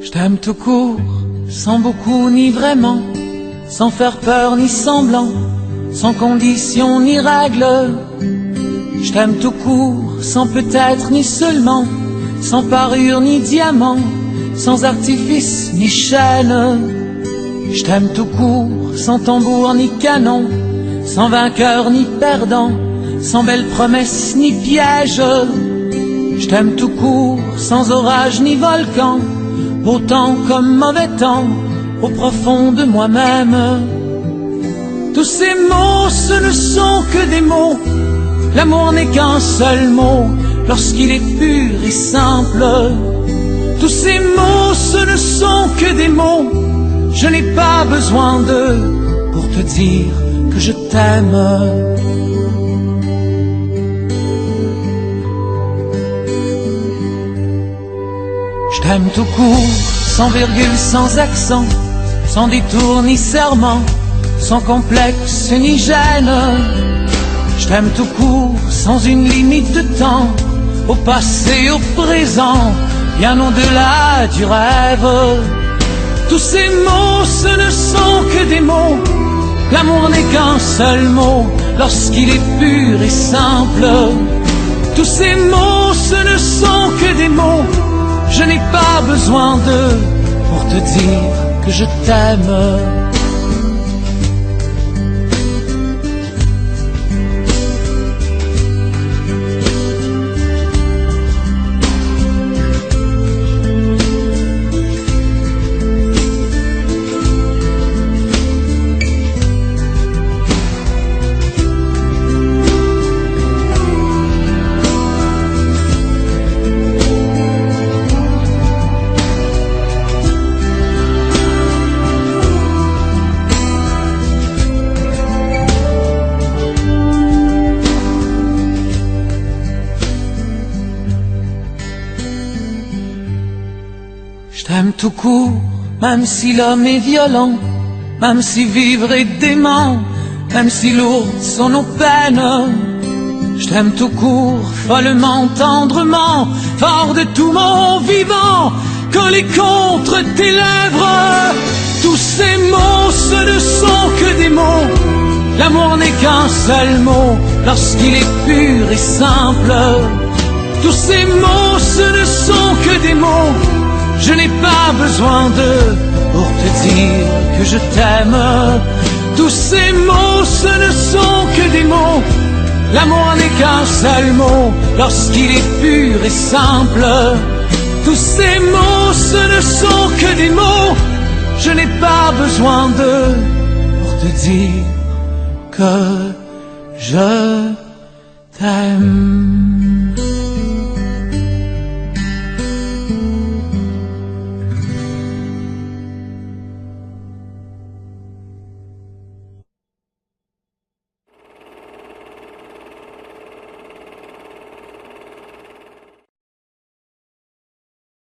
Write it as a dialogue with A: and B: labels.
A: Je t'aime tout court, sans beaucoup ni vraiment, sans faire peur ni semblant, sans condition ni règle. Je t'aime tout court, sans peut-être ni seulement, sans parure ni diamant, sans artifice ni chaîne. Je t'aime tout court, sans tambour ni canon, sans vainqueur ni perdant, sans belle promesse ni piège. Je t'aime tout court, sans orage ni volcan, beau temps comme mauvais temps, au profond de moi-même. Tous ces mots, ce ne sont que des mots, l'amour n'est qu'un seul mot, lorsqu'il est pur et simple. Tous ces mots, ce ne sont que des mots, je n'ai pas besoin d'eux pour te dire que je t'aime. Je t'aime tout court, sans virgule, sans accent, sans détour ni serment, sans complexe ni gêne. Je t'aime tout court, sans une limite de temps, au passé, au présent, bien au-delà du rêve. Tous ces mots, ce ne sont que des mots, l'amour n'est qu'un seul mot, lorsqu'il est pur et simple. Tous ces mots, ce ne sont que des mots, je n'ai pas besoin d'eux pour te dire que je t'aime. Je t'aime tout court, même si l'homme est violent, même si vivre est dément, même si lourdes sont nos peines. Je t'aime tout court, follement, tendrement, fort de tout mon vivant, collé contre tes lèvres. Tous ces mots, ce ne sont que des mots, l'amour n'est qu'un seul mot, lorsqu'il est pur et simple. Tous ces mots, ce ne sont que des mots, je n'ai pas besoin d'eux pour te dire que je t'aime. Tous ces mots, ce ne sont que des mots, l'amour n'est qu'un seul mot, lorsqu'il est pur et simple. Tous ces mots, ce ne sont que des mots, je n'ai pas besoin d'eux pour te dire que je t'aime.